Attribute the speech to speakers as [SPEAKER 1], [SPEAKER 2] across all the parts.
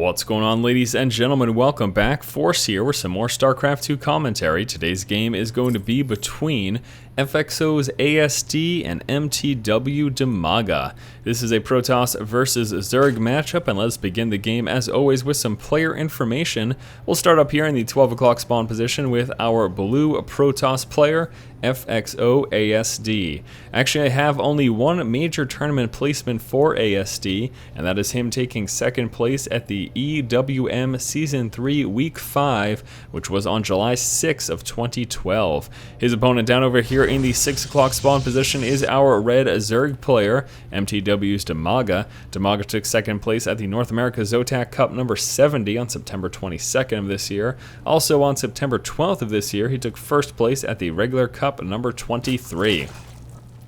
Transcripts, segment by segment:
[SPEAKER 1] What's going on, ladies and gentlemen? Welcome back. Force here with some more StarCraft 2 commentary. Today's game is going to be between FXO's ASD and MTW DIMAGA. This is a Protoss versus Zerg matchup, and let's begin the game as always with some player information. We'll start up here in the 12 o'clock spawn position with our blue Protoss player, FXO ASD. Actually, I have only one major tournament placement for ASD, and that is him taking second place at the EWM Season 3 Week 5, which was on July 6th of 2012. His opponent down over here in the 6 o'clock spawn position is our red Zerg player, MTW's DIMAGA. DIMAGA took second place at the North America Zotac Cup number 70 on September 22nd of this year. Also on September 12th of this year, he took first place at the regular Cup number 23.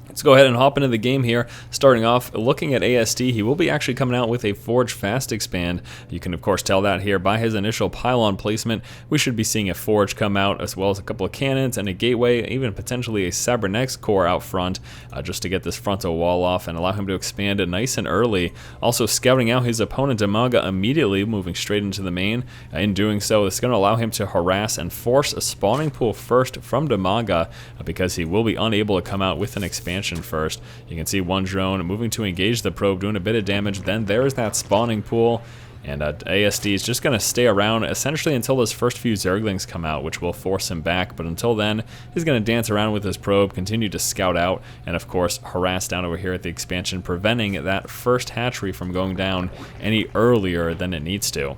[SPEAKER 1] Let's go ahead and hop into the game here. Starting off, looking at ASD, he will be actually coming out with a Forge Fast Expand. You can of course tell that here by his initial pylon placement. We should be seeing a Forge come out, as well as a couple of cannons and a gateway, even potentially a Cybernetics core out front, just to get this frontal wall off and allow him to expand it nice and early. Also scouting out his opponent DIMAGA immediately, moving straight into the main. In doing so, it's going to allow him to harass and force a spawning pool first from DIMAGA, because he will be unable to come out with an expansion first. You can see one drone moving to engage the probe, doing a bit of damage. Then there's that spawning pool, and ASD is just going to stay around essentially until those first few Zerglings come out, which will force him back. But until then, he's going to dance around with his probe, continue to scout out, and of course harass down over here at the expansion, preventing that first hatchery from going down any earlier than it needs to.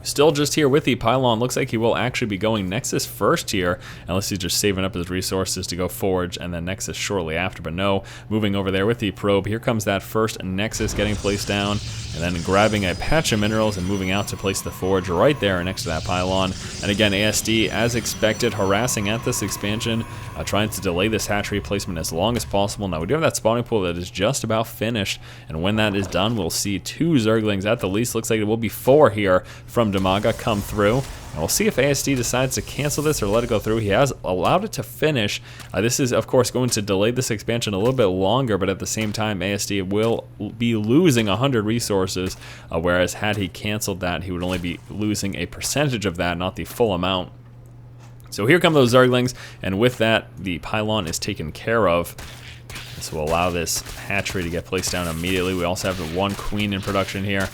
[SPEAKER 1] Still just here with the pylon. Looks like he will actually be going Nexus first here, unless he's just saving up his resources to go Forge and then Nexus shortly after. But no, moving over there with the probe. Here comes that first Nexus getting placed down, and then grabbing a patch of minerals and moving out to place the Forge right there next to that pylon. And again, ASD, as expected, harassing at this expansion, trying to delay this hatchery placement as long as possible. Now we do have that spawning pool that is just about finished, and when that is done, we'll see 2 Zerglings at the least. Looks like it will be 4 here from DIMAGA come through. And we'll see if ASD decides to cancel this or let it go through. He has allowed it to finish. This is, of course, going to delay this expansion a little bit longer, but at the same time, ASD will be losing 100 resources, whereas had he canceled that, he would only be losing a percentage of that, not the full amount. So here come those Zerglings, and with that, the pylon is taken care of. This will allow this hatchery to get placed down immediately. We also have one queen in production here.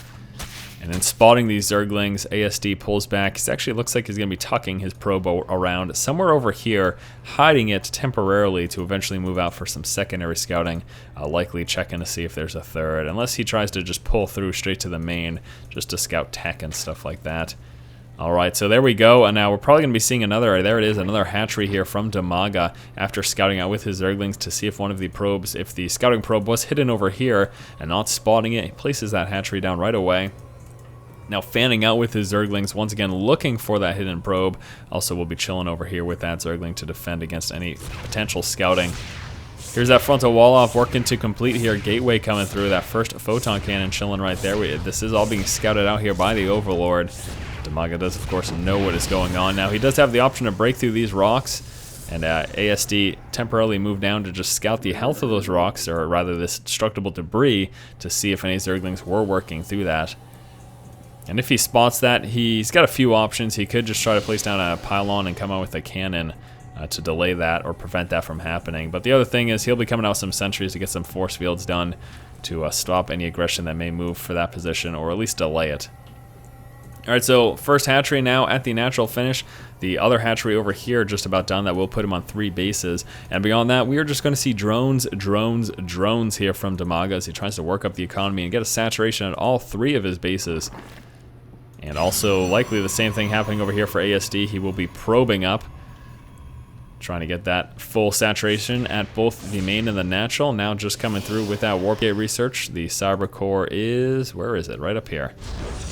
[SPEAKER 1] And then spotting these Zerglings, ASD pulls back. He actually looks like he's going to be tucking his probe around somewhere over here, hiding it temporarily to eventually move out for some secondary scouting, likely checking to see if there's a third, unless he tries to just pull through straight to the main just to scout tech and stuff like that. Alright, so there we go, and now we're probably going to be seeing another, there it is, another hatchery here from DIMAGA after scouting out with his Zerglings to see if one of the probes, if the scouting probe was hidden over here and not spotting it, he places that hatchery down right away. Now fanning out with his Zerglings, once again looking for that hidden probe. Also will be chilling over here with that Zergling to defend against any potential scouting. Here's that frontal wall off working to complete here. Gateway coming through, that first photon cannon chilling right there. This is all being scouted out here by the Overlord. DIMAGA does, of course, know what is going on. Now, he does have the option to break through these rocks, and ASD temporarily moved down to just scout the health of those rocks, or rather this destructible debris, to see if any Zerglings were working through that. And if he spots that, he's got a few options. He could just try to place down a pylon and come out with a cannon to delay that or prevent that from happening. But the other thing is he'll be coming out with some sentries to get some force fields done to stop any aggression that may move for that position, or at least delay it. Alright, so first hatchery now at the natural finish. The other hatchery over here just about done. That will put him on 3 bases. And beyond that, we are just going to see drones here from DIMAGA as he tries to work up the economy and get a saturation at all 3 of his bases. And also likely the same thing happening over here for ASD. He will be probing up, trying to get that full saturation at both the main and the natural. Now just coming through with that warp gate research. The cyber core is, where is it? Right up here.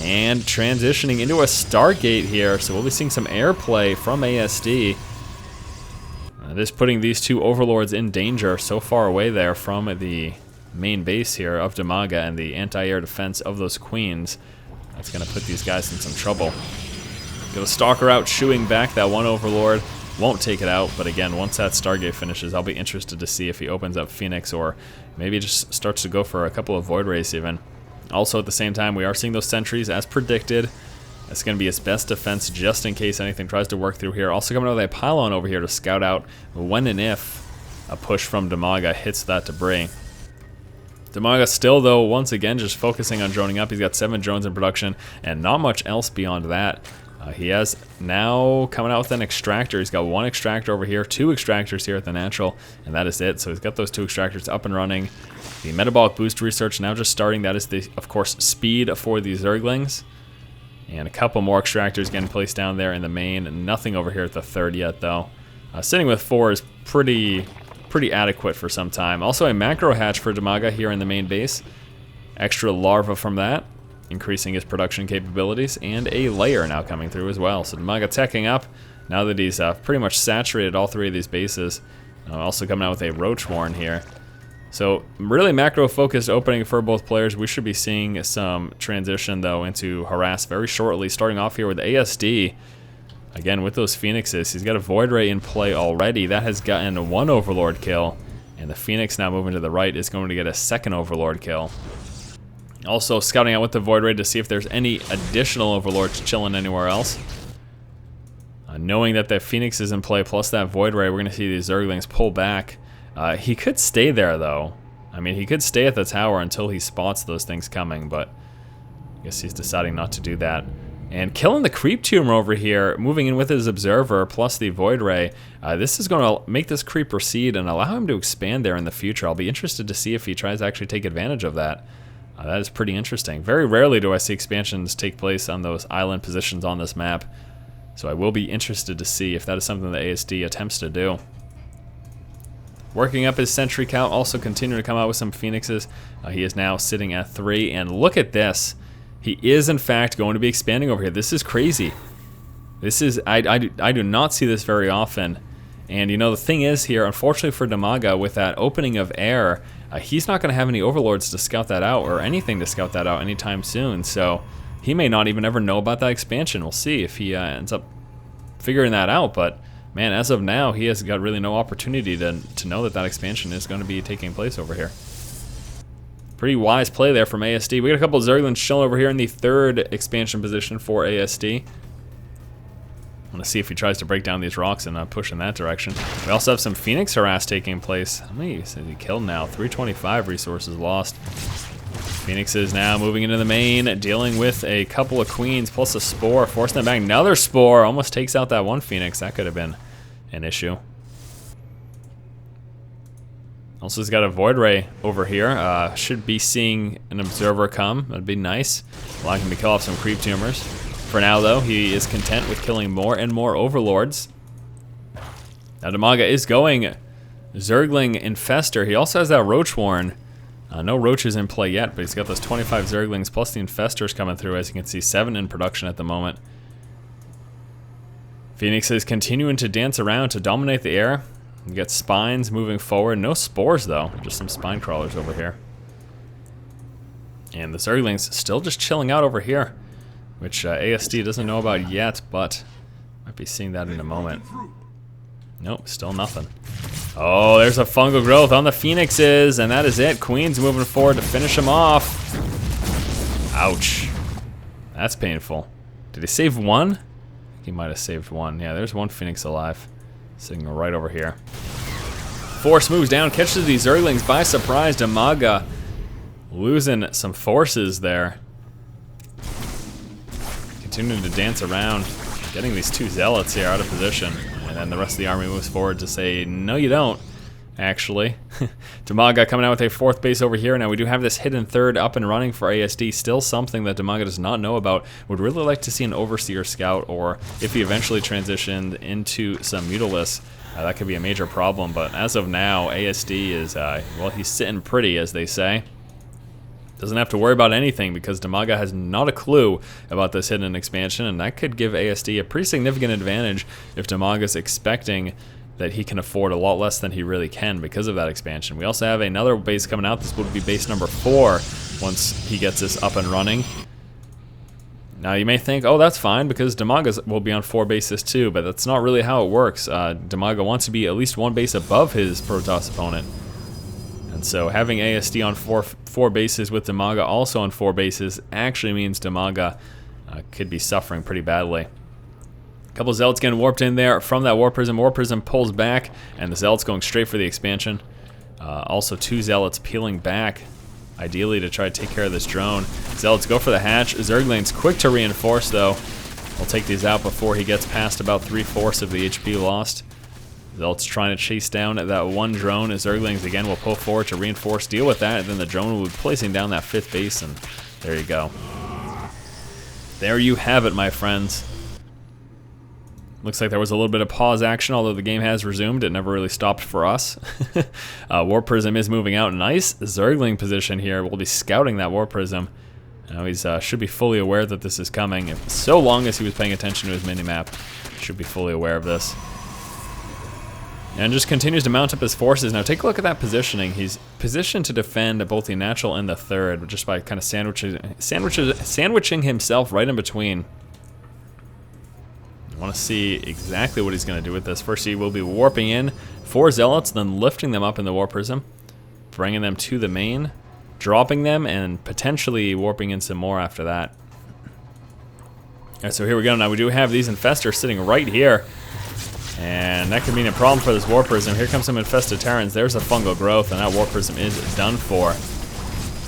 [SPEAKER 1] And transitioning into a Stargate here. So we'll be seeing some airplay from ASD. This putting these 2 Overlords in danger, so far away there from the main base here of DIMAGA and the anti-air defense of those queens. That's going to put these guys in some trouble. Get a Stalker out, shooing back that one Overlord. Won't take it out, but again, once that Stargate finishes, I'll be interested to see if he opens up Phoenix, or maybe just starts to go for a couple of Void Rays even. Also, at the same time, we are seeing those sentries as predicted. That's going to be his best defense just in case anything tries to work through here. Also coming out with a pylon over here to scout out when and if a push from DIMAGA hits that debris. DIMAGA still, though, once again, just focusing on droning up. He's got 7 drones in production and not much else beyond that. He has now coming out with an extractor. He's got 1 extractor over here, 2 extractors here at the natural, and that is it. So he's got those 2 extractors up and running. The metabolic boost research now just starting. That is, the, of course, speed for the Zerglings. And a couple more extractors getting placed down there in the main. Nothing over here at the 3rd yet, though. Sitting with 4 is pretty adequate for some time. Also a macro hatch for DIMAGA here in the main base. Extra larva from that, increasing his production capabilities, and a layer now coming through as well. So DIMAGA teching up now that he's pretty much saturated all 3 of these bases. Also coming out with a roach warren here. So really macro focused opening for both players. We should be seeing some transition though into harass very shortly, starting off here with ASD. Again, with those Phoenixes, he's got a Void Ray in play already. That has gotten 1 Overlord kill. And the Phoenix now moving to the right is going to get a 2nd Overlord kill. Also scouting out with the Void Ray to see if there's any additional Overlords chilling anywhere else. Knowing that the Phoenix is in play plus that Void Ray, we're going to see these Zerglings pull back. He could stay there, though. I mean, he could stay at the tower until he spots those things coming, but I guess he's deciding not to do that. And killing the creep tumor over here, moving in with his observer plus the Void Ray. This is going to make this creep proceed and allow him to expand there in the future. I'll be interested to see if he tries to actually take advantage of that. That is pretty interesting. Very rarely do I see expansions take place on those island positions on this map. So I will be interested to see if that is something that ASD attempts to do. Working up his sentry count, also continuing to come out with some Phoenixes. He is now sitting at 3, and look at this. He is, in fact, going to be expanding over here. This is crazy. This is, I do not see this very often. And, you know, the thing is here, unfortunately for DIMAGA, with that opening of air, he's not going to have any Overlords to scout that out, or anything to scout that out anytime soon. So he may not even ever know about that expansion. We'll see if he ends up figuring that out, but man, as of now, he has got really no opportunity to know that that expansion is going to be taking place over here. Pretty wise play there from ASD. We got a couple of Zerglings chilling over here in the 3rd expansion position for ASD. I want to see if he tries to break down these rocks and push in that direction. We also have some Phoenix harass taking place. How many has he killed now? 325 resources lost. Phoenix is now moving into the main, dealing with a couple of Queens plus a Spore, forcing them back. Another Spore almost takes out that 1 Phoenix. That could have been an issue. Also, he's got a Void Ray over here. Should be seeing an Observer come. That'd be nice. Allowing him to kill off some Creep Tumors. For now, though, he is content with killing more and more Overlords. Now, DIMAGA is going Zergling Infester. He also has that Roach Warren. No Roaches in play yet, but he's got those 25 Zerglings plus the Infestors coming through. As you can see, 7 in production at the moment. Phoenix is continuing to dance around to dominate the air. You got Spines moving forward. No Spores, though. Just some Spine Crawlers over here. And the Zerglings still just chilling out over here, which ASD doesn't know about yet, but might be seeing that in a moment. Nope, still nothing. Oh, there's a fungal growth on the Phoenixes, and that is it. Queen's moving forward to finish him off. Ouch. That's painful. Did he save 1? I think he might have saved 1. Yeah, there's 1 Phoenix alive. Sitting right over here. Force moves down, catches these Zerglings by surprise. DIMAGA losing some forces there. Continuing to dance around, getting these 2 Zealots here out of position. And then the rest of the army moves forward to say, no you don't, actually. DIMAGA coming out with a 4th base over here. Now we do have this hidden 3rd up and running for ASD. Still something that DIMAGA does not know about. Would really like to see an Overseer Scout, or if he eventually transitioned into some Mutalisk, that could be a major problem. But as of now, ASD is, well, he's sitting pretty, as they say. Doesn't have to worry about anything because DIMAGA has not a clue about this hidden expansion, and that could give ASD a pretty significant advantage if DIMAGA's expecting that he can afford a lot less than he really can because of that expansion. We also have another base coming out. This would be base number 4 once he gets this up and running. Now you may think, oh, that's fine because DIMAGA will be on 4 bases too, but that's not really how it works. DIMAGA wants to be at least 1 base above his Protoss opponent. And So having ASD on four bases with DIMAGA also on 4 bases actually means DIMAGA could be suffering pretty badly. A couple Zealots getting warped in there from that War Prism. War Prism pulls back, and the Zealots going straight for the expansion. Also 2 Zealots peeling back, ideally to try to take care of this drone. Zealots go for the hatch. Zergling's quick to reinforce, though. We'll take these out before he gets past about 3/4 of the HP lost. Zealots trying to chase down that one drone. Zerglings again will pull forward to reinforce, deal with that, and then the drone will be placing down that 5th base, and there you go. There you have it, my friends. Looks like there was a little bit of pause action, although the game has resumed. It never really stopped for us. War Prism is moving out. Nice Zergling position here. We'll be scouting that War Prism. Now he's should be fully aware that this is coming. If so long as he was paying attention to his minimap, should be fully aware of this. And just continues to mount up his forces. Now take a look at that positioning. He's positioned to defend both the natural and the third, just by kind of sandwiching himself right in between. I want to see exactly what he's going to do with this. First, he will be warping in 4 Zealots, then lifting them up in the War Prism, bringing them to the main, dropping them, and potentially warping in some more after that. Alright, so here we go. Now we do have these Infestors sitting right here, and that could mean a problem for this War Prism. Here comes some Infested Terrans. There's a fungal growth, and that War Prism is done for.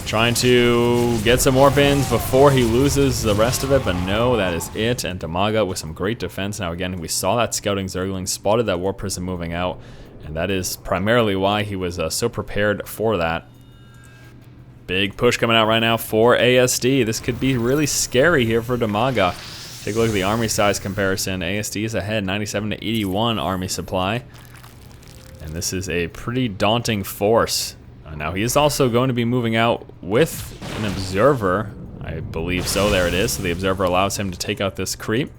[SPEAKER 1] Trying to get some warp ins before he loses the rest of it, but no, that is it. And DIMAGA with some great defense. Now again, we saw that scouting Zergling, spotted that War Prism moving out, and that is primarily why he was so prepared for that. Big push coming out right now for ASD. This could be really scary here for DIMAGA. Take a look at the army size comparison. ASD is ahead, 97 to 81 army supply. And this is a pretty daunting force. Now he is also going to be moving out with an Observer. I believe so, there it is. So the Observer allows him to take out this creep.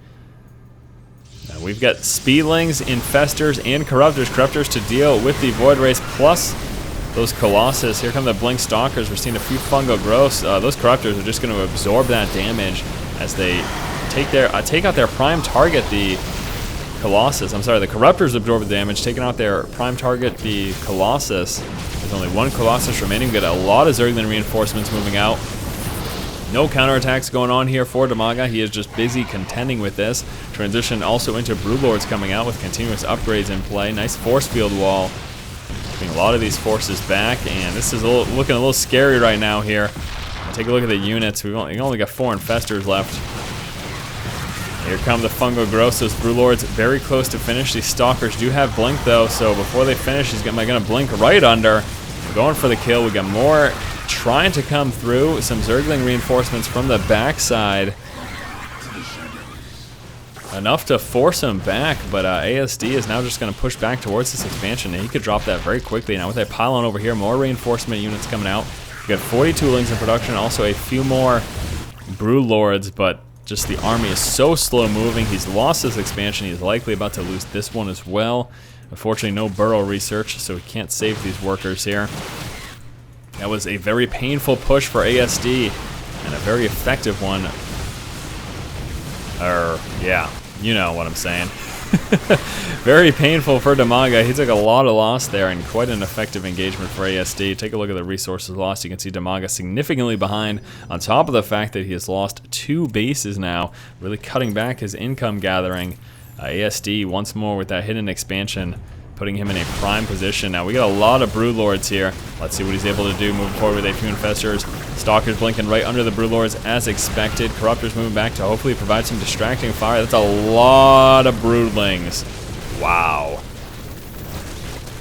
[SPEAKER 1] Now we've got Speedlings, Infestors, and Corruptors to deal with the Void Race, plus those Colossus. Here come the Blink Stalkers. We're seeing a few fungal growths. Those Corruptors are just going to absorb that damage as they take out their prime target, the Colossus. I'm sorry, the Corruptors absorb the damage, taking out their prime target, the Colossus. There's only 1 Colossus remaining. We've got a lot of Zergling reinforcements moving out. No counterattacks going on here for DIMAGA. He is just busy contending with this. Transition also into Broodlords coming out with continuous upgrades in play. Nice force field wall. Keeping a lot of these forces back, and this is looking a little scary right now here. Take a look at the units. We've only got 4 Infestors left. Here come the fungal growths. Those Broodlords very close to finish. These Stalkers do have blink though, so before they finish, he's gonna blink right under. We're going for the kill. We got more trying to come through. Some Zergling reinforcements from the backside. Enough to force him back, but ASD is now just going to push back towards this expansion, and he could drop that very quickly. Now with that pylon over here, more reinforcement units coming out. We got 42 Lings in production, also a few more Broodlords, but just the army is so slow moving. He's lost this expansion. He's likely about to lose this one as well. Unfortunately, no burrow research, so he can't save these workers here. That was a very painful push for ASD, and a very effective one. Yeah, you know what I'm saying. Very painful for DIMAGA. He took a lot of loss there, and quite an effective engagement for ASD. Take a look at the resources lost. You can see DIMAGA significantly behind, on top of the fact that he has lost 2 bases now, really cutting back his income gathering. ASD once more with that hidden expansion, putting him in a prime position. Now we got a lot of Broodlords here. Let's see what he's able to do moving forward with a few Infestors. Stalkers blinking right under the Broodlords as expected. Corruptors moving back to hopefully provide some distracting fire. That's a lot of Broodlings. Wow.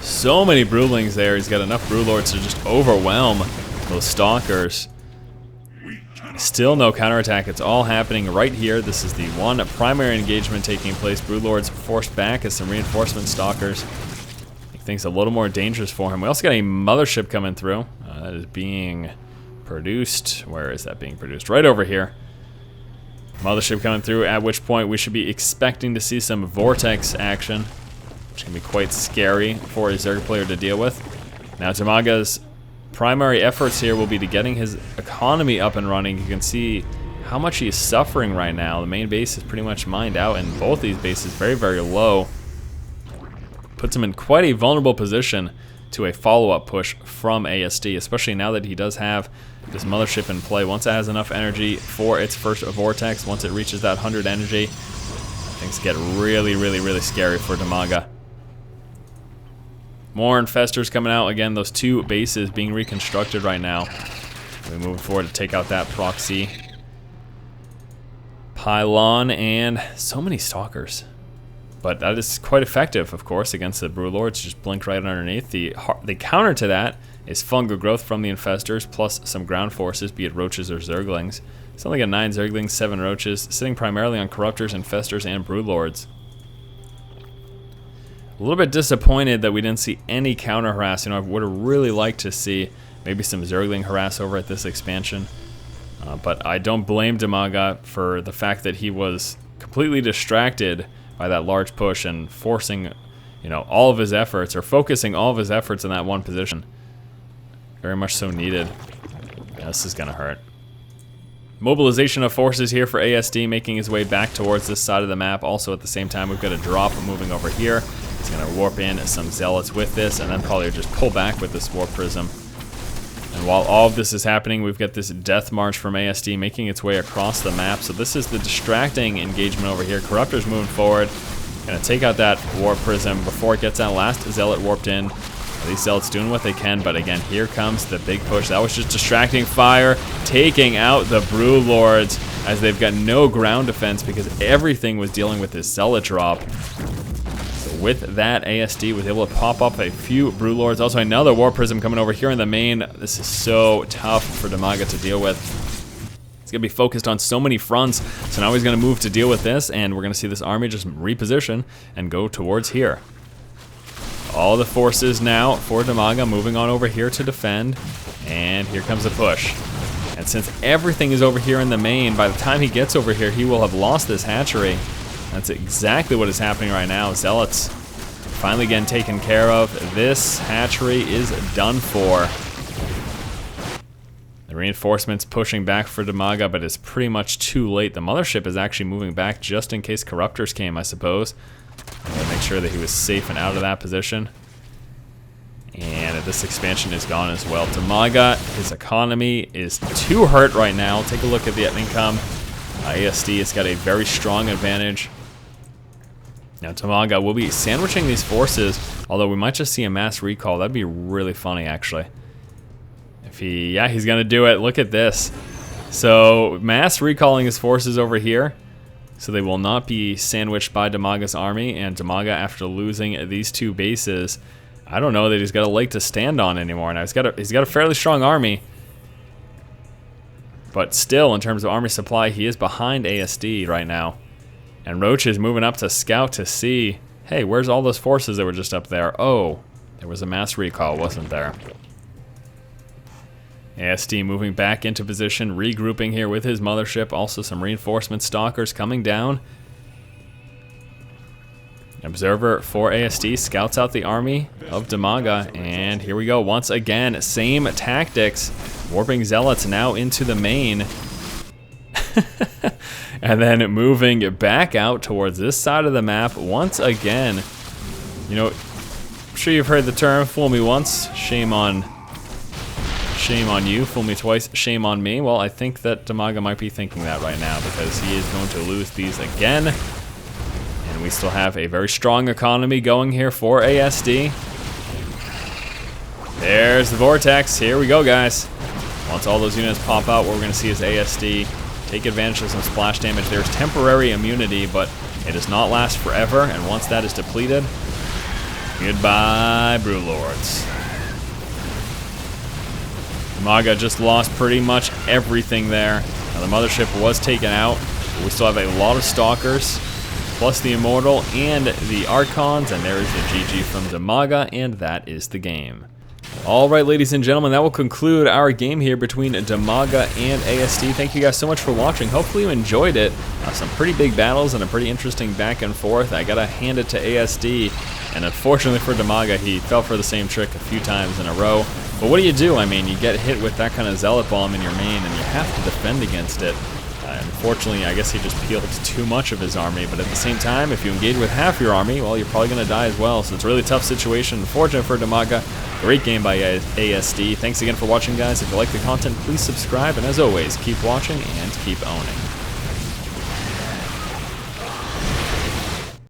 [SPEAKER 1] So many Broodlings there. He's got enough Broodlords to just overwhelm those Stalkers. Still no counterattack. It's all happening right here. This is the one primary engagement taking place. Broodlords forced back as some reinforcement Stalkers. Make things a little more dangerous for him. We also got a mothership coming through. That is being produced. Where is that being produced? Right over here. Mothership coming through, at which point we should be expecting to see some Vortex action, which can be quite scary for a Zerg player to deal with. Now DIMAGA's primary efforts here will be to getting his economy up and running. You can see how much he is suffering right now. The main base is pretty much mined out, and both these bases very, very low. Puts him in quite a vulnerable position. to a follow-up push from ASD, especially now that he does have this mothership in play. Once it has enough energy for its first vortex, once it reaches that 100 energy, things get really scary for DIMAGA. More infestors coming out. Again, those two bases being reconstructed right now. We move forward to take out that proxy pylon, and so many stalkers. But that is quite effective, of course, against the Brewlords. Just blink right underneath. The counter to that is fungal growth from the infestors, plus some ground forces, be it roaches or zerglings. It's only got 9 zerglings, 7 roaches, sitting primarily on corruptors, infestors, and Brewlords. A little bit disappointed that we didn't see any counter harass. You know, I would have really liked to see maybe some zergling harass over at this expansion. But I don't blame DIMAGA for the fact that he was completely distracted by that large push and forcing, you know, all of his efforts, or focusing all of his efforts in that one position. Very much so needed. Yeah, this is gonna hurt. Mobilization of forces here for ASD, making his way back towards this side of the map. Also at the same time, we've got a drop moving over here. He's gonna warp in some zealots with this, and then probably just pull back with this warp prism. And while all of this is happening, we've got this death march from ASD making its way across the map. So this is the distracting engagement over here. Corruptor's moving forward. Gonna take out that warp prism before it gets that last zealot warped in. These zealots doing what they can, but again, here comes the big push. That was just distracting fire, taking out the Brewlords, as they've got no ground defense because everything was dealing with this zealot drop. With that, ASD was able to pop up a few Brewlords. Also, another War Prism coming over here in the main. This is so tough for DIMAGA to deal with. He's going to be focused on so many fronts. So now he's going to move to deal with this, and we're going to see this army just reposition and go towards here. All the forces now for DIMAGA moving on over here to defend. And here comes the push. And since everything is over here in the main, by the time he gets over here, he will have lost this hatchery. That's exactly what is happening right now. Zealots finally getting taken care of. This hatchery is done for. The reinforcements pushing back for DIMAGA, but it's pretty much too late. The mothership is actually moving back just in case corruptors came, I suppose. I'm gonna make sure that he was safe and out of that position. And this expansion is gone as well. DIMAGA, his economy is too hurt right now. Take a look at the income. ASD has got a very strong advantage. Now DIMAGA will be sandwiching these forces, although we might just see a mass recall. That'd be really funny, actually. If he's gonna do it. Look at this. So mass recalling his forces over here, so they will not be sandwiched by DIMAGA's army. And DIMAGA, after losing these two bases, I don't know that he's got a leg to stand on anymore. Now he's got a fairly strong army, but still, in terms of army supply, he is behind ASD right now. And Roach is moving up to scout to see, hey, where's all those forces that were just up there? Oh, there was a mass recall, wasn't there? ASD moving back into position, regrouping here with his mothership. Also some reinforcement stalkers coming down. Observer for ASD scouts out the army of DIMAGA, and here we go once again. Same tactics, warping zealots now into the main. And then moving back out towards this side of the map once again. You know, I'm sure you've heard the term, fool me once, shame on you, fool me twice, shame on me. Well, I think that DIMAGA might be thinking that right now, because he is going to lose these again. And we still have a very strong economy going here for ASD. There's the vortex. Here we go, guys. Once all those units pop out, what we're going to see is ASD take advantage of some splash damage. There's temporary immunity, but it does not last forever. And once that is depleted, goodbye, Brewlords. DIMAGA just lost pretty much everything there. Now, the mothership was taken out, but we still have a lot of stalkers, plus the Immortal and the Archons, and there is the GG from DIMAGA, and that is the game. Alright, ladies and gentlemen, that will conclude our game here between DIMAGA and ASD. Thank you guys so much for watching. Hopefully you enjoyed it. Some pretty big battles and a pretty interesting back and forth. I gotta hand it to ASD, and unfortunately for DIMAGA, he fell for the same trick a few times in a row. But what do? I mean, you get hit with that kind of Zealot Bomb in your main, and you have to defend against it. Unfortunately, I guess he just peeled too much of his army, but at the same time, if you engage with half your army, well, you're probably going to die as well, so it's a really tough situation. Unfortunate for DIMAGA. Great game by ASD. Thanks again for watching, guys. If you like the content, please subscribe, and as always, keep watching and keep owning.